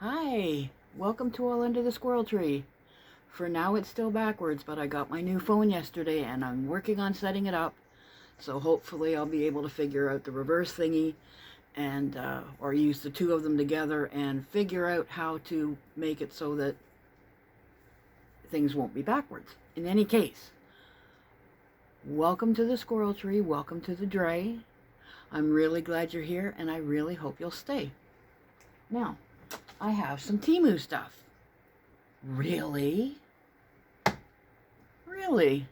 Hi, welcome to All Under the Squirrel Tree. For now it's still backwards, but I got my new phone yesterday and I'm working on setting it up. So hopefully I'll be able to figure out the reverse thingy and or use the two of them together and figure out how to make it so that things won't be backwards. In any case, welcome to the Squirrel Tree, welcome to the Dray. I'm really glad you're here and I really hope you'll stay. Now, I have some Temu stuff. Really? Really?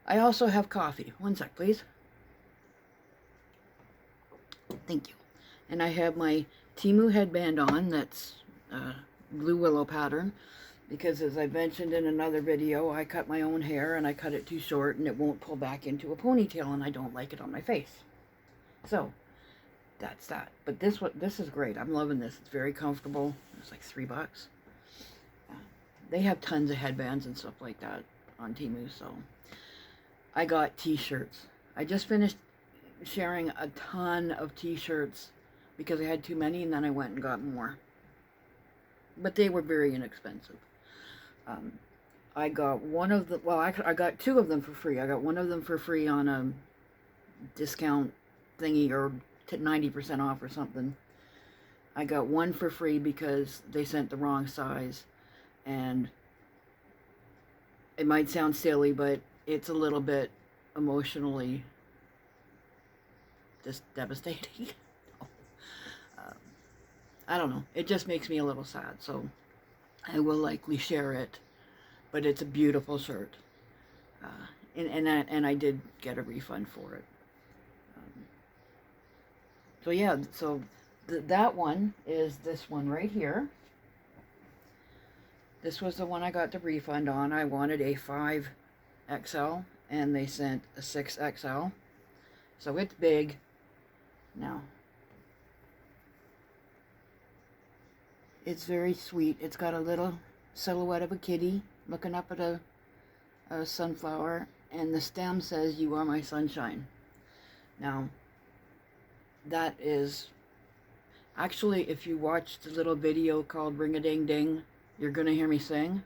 I also have coffee. One sec, please. Thank you. And I have my Temu headband on that's blue willow pattern because, as I mentioned in another video, I cut my own hair and I cut it too short and it won't pull back into a ponytail and I don't like it on my face. So that's that. But this is great. I'm loving this. It's very comfortable. It's like $3. They have tons of headbands and stuff like that on Temu. So I got t-shirts. I just finished sharing a ton of t-shirts because I had too many, and then I went and got more. But they were very inexpensive. I got one of the, well, I got two of them for free. I got one of them for free on a discount thingy, or 90% off or something. I got one for free because they sent the wrong size, and it might sound silly, but it's a little bit emotionally just devastating. I don't know. It just makes me a little sad, so I will likely share it. But it's a beautiful shirt, and I did get a refund for it. So yeah, so that one is this one right here. This was the one I got the refund on. I wanted a 5XL, and they sent a 6XL. So it's big. Now, it's very sweet. It's got a little silhouette of a kitty looking up at a sunflower, and the stem says, "You are my sunshine." Now, that is actually, if you watch the little video called Ring a Ding Ding, you're gonna hear me sing.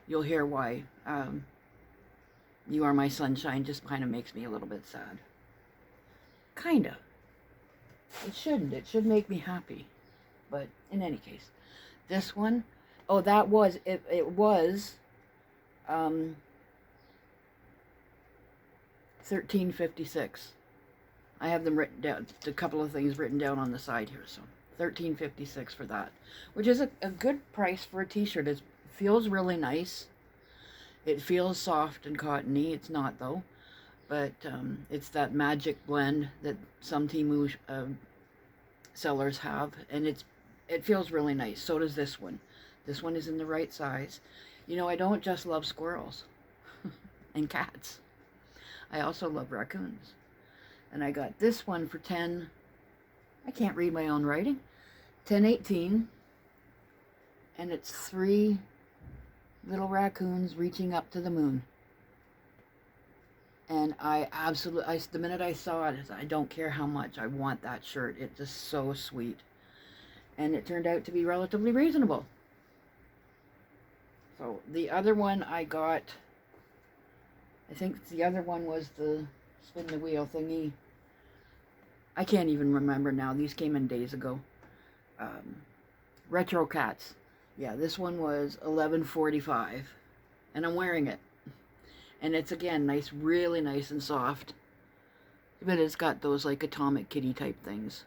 You'll hear why. You are my sunshine just kind of makes me a little bit sad. Kinda. It shouldn't. It should make me happy. But in any case, this one, oh, that was, it was $13.56. I have them written down, a couple of things written down on the side here, so $13.56 for that, which is a good price for a t-shirt. It feels really nice. It feels soft and cottony. It's not, though, but it's that magic blend that some Temu sellers have, and it feels really nice. So does this one. This one is in the right size. You know, I don't just love squirrels and cats. I also love raccoons. And I got this one for I can't read my own writing, 10.18, and it's 3 little raccoons reaching up to the moon. And the minute I saw it, I don't care how much, I want that shirt. It's just so sweet. And it turned out to be relatively reasonable. So the other one I got, I think the other one was the spin the wheel thingy. I can't even remember now. These came in days ago. Retro Cats. Yeah, this one was $11.45, and I'm wearing it. And it's, again, nice, really nice and soft. But it's got those, like, atomic kitty type things.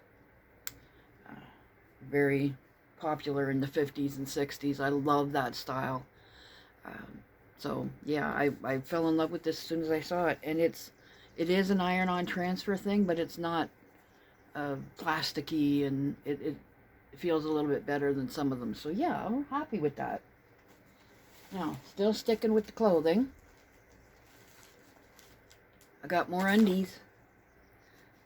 Very popular in the 50s and 60s. I love that style. So, yeah, I fell in love with this as soon as I saw it. And it is an iron-on transfer thing, but it's not plasticky, and it feels a little bit better than some of them. So, yeah, I'm happy with that. Now, still sticking with the clothing. I got more undies.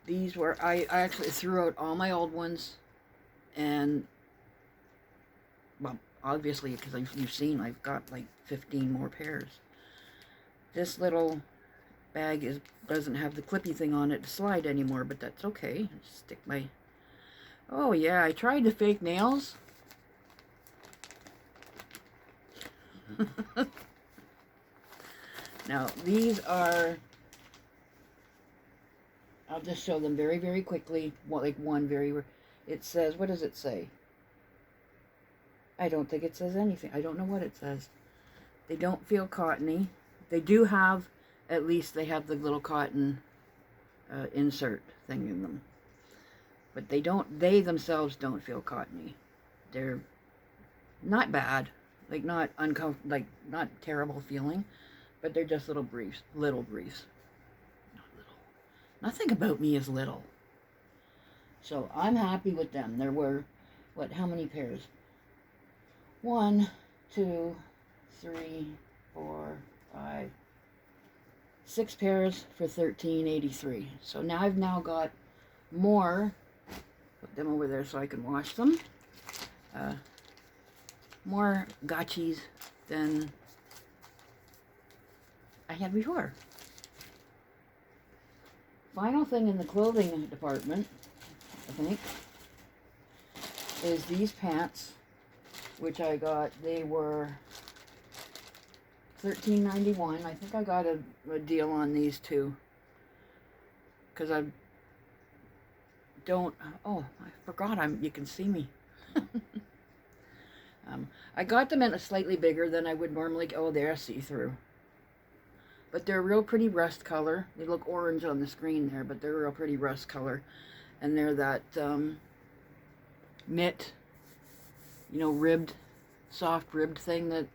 These were, I actually threw out all my old ones, and, well, obviously, because you've seen, I've got like 15 more pairs. This little bag doesn't have the clippy thing on it to slide anymore, but that's okay. Just stick my Oh yeah, I tried the fake nails. Now, these are, I'll just show them very, very quickly. Like one very, it says, what does it say? I don't think it says anything. I don't know what it says. They don't feel cottony. They do have, at least they have the little cotton insert thing in them. But they themselves don't feel cottony. They're not bad. Like not uncomfortable, like not terrible feeling. But they're just little briefs. Little briefs. Not little. Nothing about me is little. So I'm happy with them. There were, what, how many pairs? 1, 2, 3, 4, 5, 6 pairs for $13.83. So now I've got more. Put them over there so I can wash them. More gotchis than I had before. Final thing in the clothing department, I think, is these pants, which I got. They were $13.91. I think I got a deal on these too. Because I don't, oh, I forgot you can see me. I got them in a slightly bigger than I would normally, oh, they're see-through. But they're a real pretty rust color. They look orange on the screen there, but they're a real pretty rust color. And they're that knit, you know, ribbed, soft ribbed thing that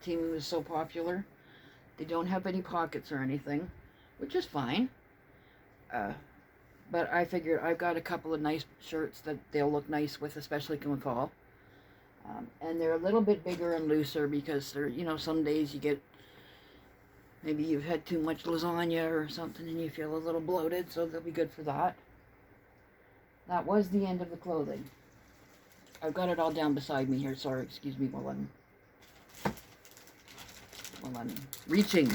Temu is so popular. They don't have any pockets or anything, which is fine. But I figured I've got a couple of nice shirts that they'll look nice with, especially in the fall. And they're a little bit bigger and looser because they're, you know, some days you get, maybe you've had too much lasagna or something and you feel a little bloated, so they'll be good for that. That was the end of the clothing. I've got it all down beside me here. Sorry, excuse me while I'm reaching.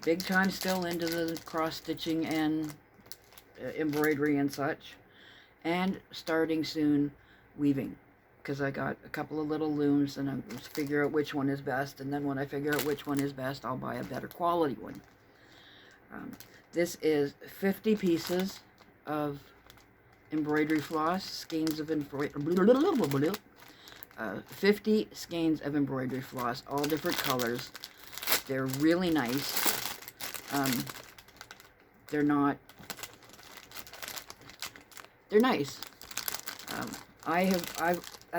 Big time still into the cross-stitching and embroidery and such. And starting soon weaving, because I got a couple of little looms and I'm going to figure out which one is best, and then when I figure out which one is best, I'll buy a better quality one. This is 50 pieces of embroidery floss, skeins of embroidery, 50 skeins of embroidery floss, all different colors. They're really nice. They're nice. I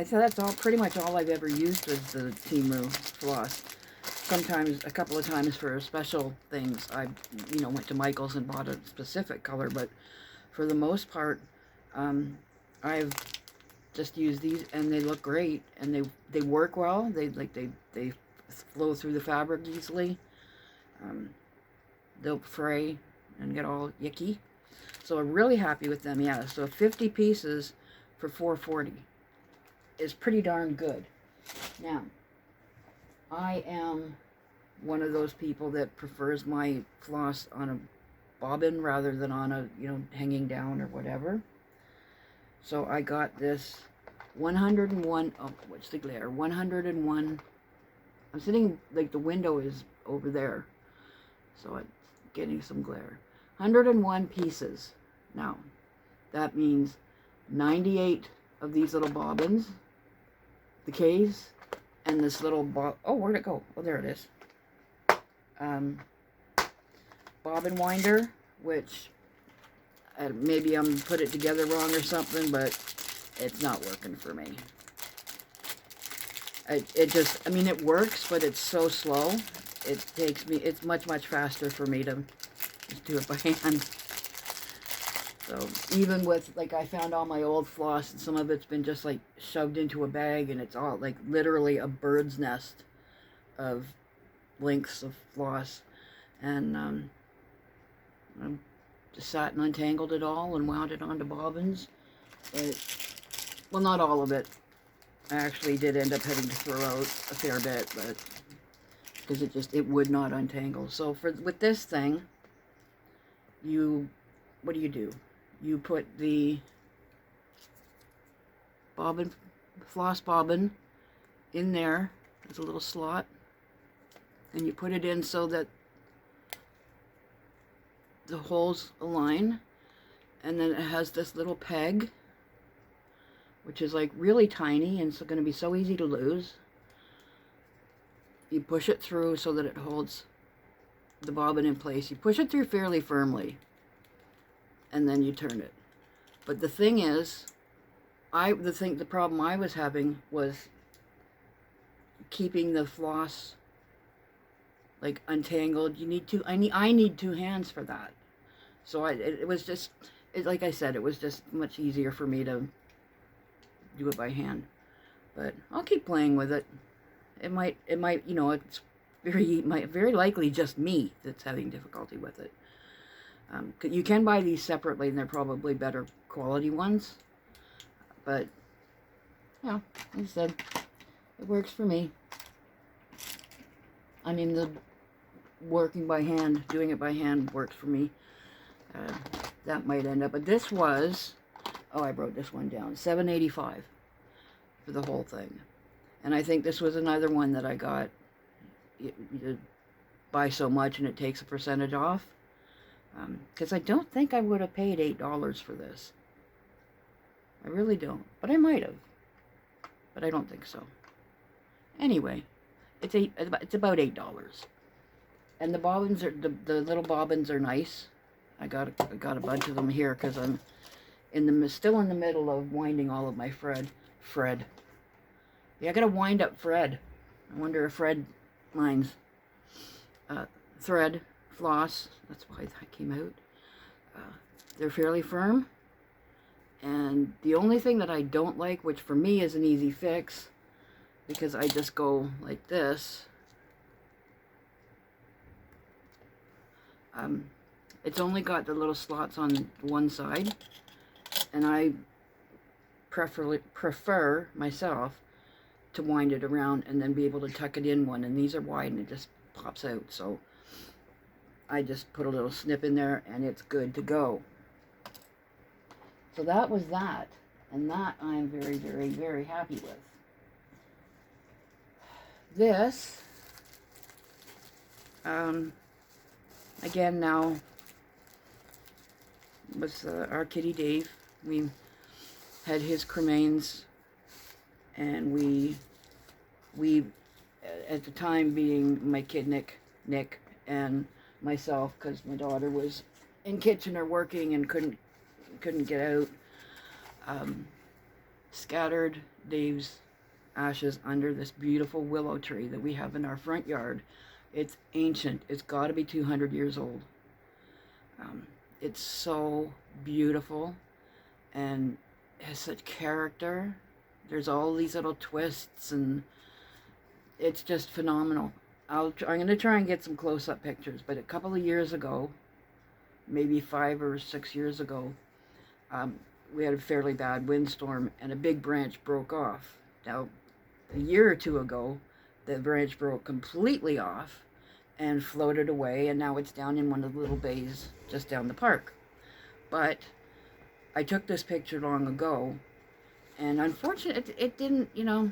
thought that's all, pretty much all I've ever used was the Temu floss. Sometimes, a couple of times for special things, I, you know, went to Michael's and bought a specific color, but for the most part, I've just used these, and they look great, and they work well. They flow through the fabric easily. They'll fray and get all yucky. So I'm really happy with them. Yeah, so 50 pieces for $4.40 is pretty darn good. Now, I am one of those people that prefers my floss on a bobbin rather than on a, you know, hanging down or whatever. So I got this 101, oh, what's the glare? 101, I'm sitting, like the window is over there, so it's getting some glare. 101 pieces. Now, that means 98 of these little bobbins, the case, and this little oh, where'd it go? Oh, there it is. Bobbin winder, which maybe I'm put it together wrong or something, but it's not working for me. It just, I mean, it works, but it's so slow. It takes me, it's much, much faster for me to just do it by hand. So even with, like, I found all my old floss, and some of it's been just, like, shoved into a bag, and it's all, like, literally a bird's nest of lengths of floss. And I just sat and untangled it all and wound it onto bobbins. Well, not all of it. I actually did end up having to throw out a fair bit, but because it would not untangle. So with this thing, what do? you put the bobbin, floss bobbin in there. There's a little slot, and you put it in so that the holes align, and then it has this little peg, which is like really tiny and it's going to be so easy to lose. You push it through so that it holds the bobbin in place. You push it through fairly firmly, and then you turn it. But the thing is, the problem I was having was keeping the floss like untangled. I need two hands for that. So it was just, like I said, it was just much easier for me to do it by hand. But I'll keep playing with it. It might, you know, it's very likely just me that's having difficulty with it. You can buy these separately, and they're probably better quality ones. But, yeah, like I said, it works for me. I mean, the working by hand, doing it by hand works for me. That might end up, but this was, oh, I wrote this one down, $7.85 for the whole thing. And I think this was another one that I got, you buy so much and it takes a percentage off. Because I don't think I would have paid $8 for this. I really don't, but I might have. But I don't think so. Anyway, it's about $8. And the bobbins are, the little bobbins are nice. I got a bunch of them here because I'm still in the middle of winding all of my Fred. Yeah, I gotta wind up Fred. I wonder if Fred minds. Thread, floss, that's why that came out. They're fairly firm. And the only thing that I don't like, which for me is an easy fix, because I just go like this, it's only got the little slots on one side, and I prefer myself to wind it around and then be able to tuck it in one, and these are wide and it just pops out, so I just put a little snip in there and it's good to go. So that was that, and that I'm very, very, very happy with. This, again now, was our kitty Dave. We had his cremains, and we at the time being my kid Nick and myself, because my daughter was in Kitchener working and couldn't get out, scattered Dave's ashes under this beautiful willow tree that we have in our front yard. It's ancient. It's got to be 200 years old. It's so beautiful and has such character. There's all these little twists, and it's just phenomenal. I'm going to try and get some close-up pictures, but a couple of years ago, maybe 5 or 6 years ago, we had a fairly bad windstorm, and a big branch broke off. Now, a year or two ago, the branch broke completely off and floated away, and now it's down in one of the little bays just down the park. But I took this picture long ago, and unfortunately, it didn't, you know,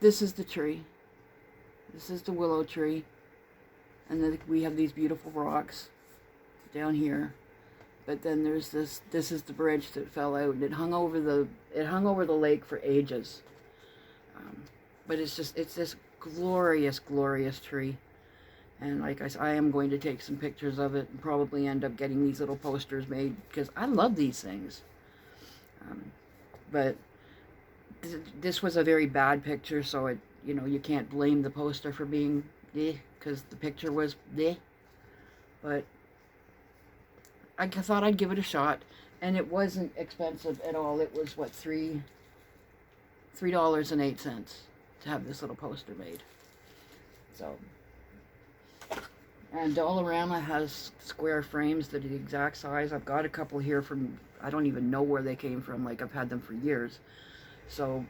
this is the tree. This is the willow tree. And then we have these beautiful rocks down here. But then there's this is the branch that fell out, and it hung over the lake for ages. But it's this glorious, glorious tree. And like I said, I am going to take some pictures of it and probably end up getting these little posters made, because I love these things. But this was a very bad picture, so it, you know, you can't blame the poster for being because the picture was but I thought I'd give it a shot, and it wasn't expensive at all. It was what, $3.08 to have this little poster made. So, and Dollarama has square frames that are the exact size. I've got a couple here from, I don't even know where they came from. Like, I've had them for years. So,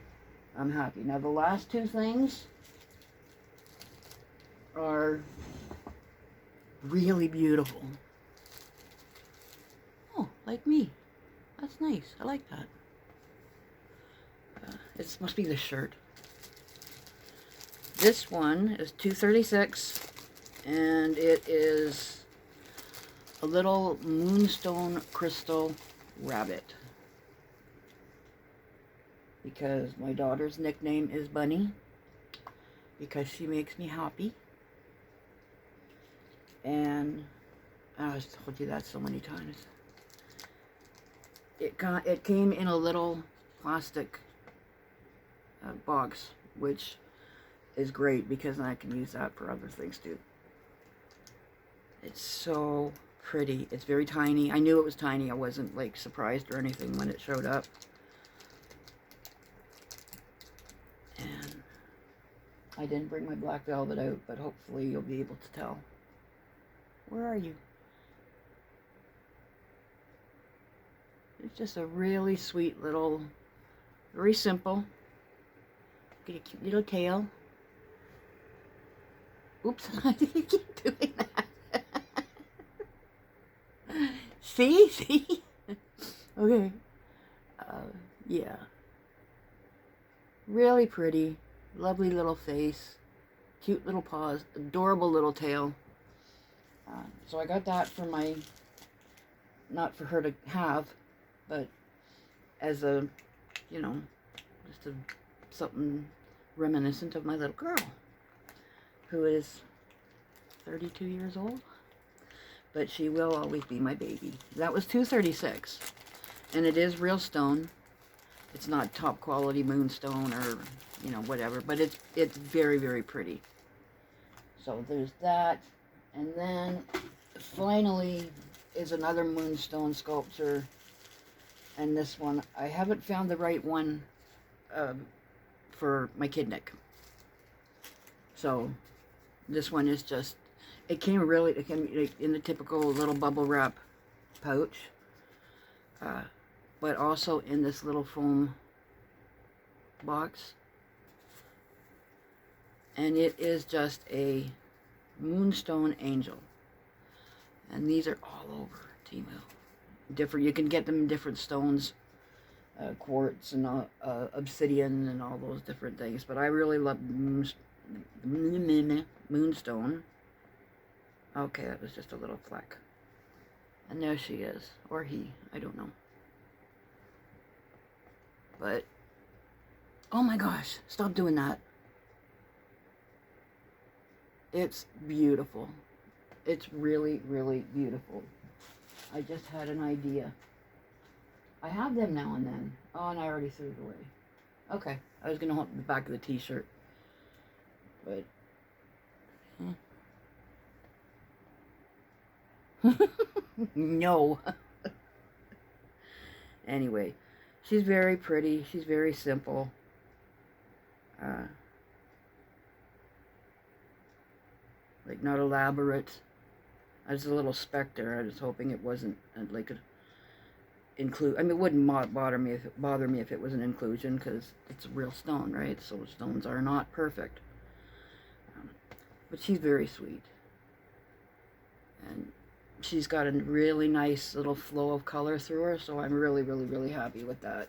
I'm happy. Now, the last two things are really beautiful. Oh, like me. That's nice. I like that. It must be the shirt. This one is $2.36, and it is a little moonstone crystal rabbit. Because my daughter's nickname is Bunny, because she makes me happy. And I've told you that so many times. It came in a little plastic box, which is great because I can use that for other things too. It's so pretty. It's very tiny. I knew it was tiny. I wasn't like surprised or anything when it showed up. And I didn't bring my black velvet out, but hopefully you'll be able to tell. Where are you? It's just a really sweet little, very simple. Get a cute little tail. Oops, I keep doing that. See? Okay. Yeah. Really pretty. Lovely little face. Cute little paws. Adorable little tail. So I got that for my, not for her to have, but as a, you know, just something reminiscent of my little girl, who is 32 years old, but she will always be my baby. That was $2.36, and it is real stone. It's not top quality moonstone or, you know, whatever, but it's very, very pretty. So there's that, and then finally is another moonstone sculpture, and this one, I haven't found the right one for my kidnick. So this one is just, it came in the typical little bubble wrap pouch, but also in this little foam box. And it is just a moonstone angel. And these are all over Temu. Different, you can get them in different stones, quartz and obsidian and all those different things. But I really love moonstone. Okay, that was just a little fleck. And there she is. Or he. I don't know. But, oh my gosh, stop doing that. It's beautiful. It's really, really beautiful. I just had an idea. I have them now and then. Oh, and I already threw it away. Okay, I was going to hold the back of the t-shirt. But, no. Anyway, she's very pretty. She's very simple. Like, not elaborate. As a little specter. I was hoping it wasn't like a include. I mean, it wouldn't bother me if it was an inclusion, because it's a real stone, right? So stones are not perfect. But she's very sweet, and she's got a really nice little flow of color through her. So I'm really, really, really happy with that.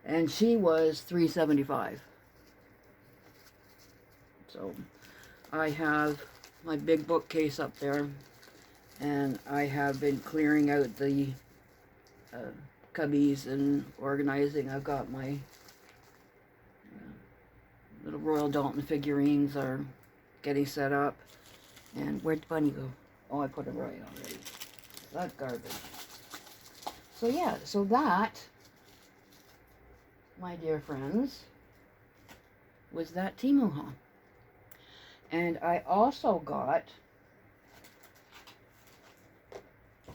And she was $3.75. So I have my big bookcase up there, and I have been clearing out the cubbies and organizing. I've got my little Royal Dalton figurines are getting set up. And where'd Bunny go? Oh, I put it right already. That's garbage. So yeah, so that, my dear friends, was that Temu haul. And I also got,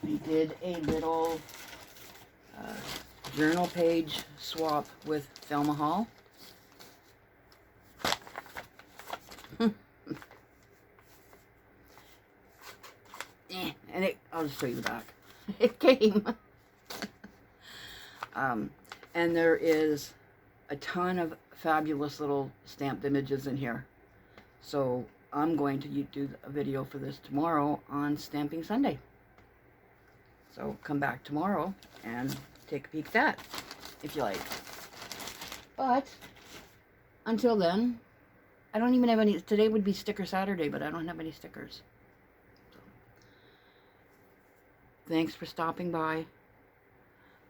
I did a little journal page swap with Thelma Hall. And I'll just show you the back. It came. And there is a ton of fabulous little stamped images in here. So I'm going to do a video for this tomorrow on Stamping Sunday. So come back tomorrow and take a peek at that, if you like. But until then, I don't even have any. Today would be Sticker Saturday, but I don't have any stickers. So, thanks for stopping by.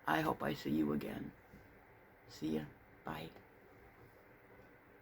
I hope I see you again. See ya. Bye.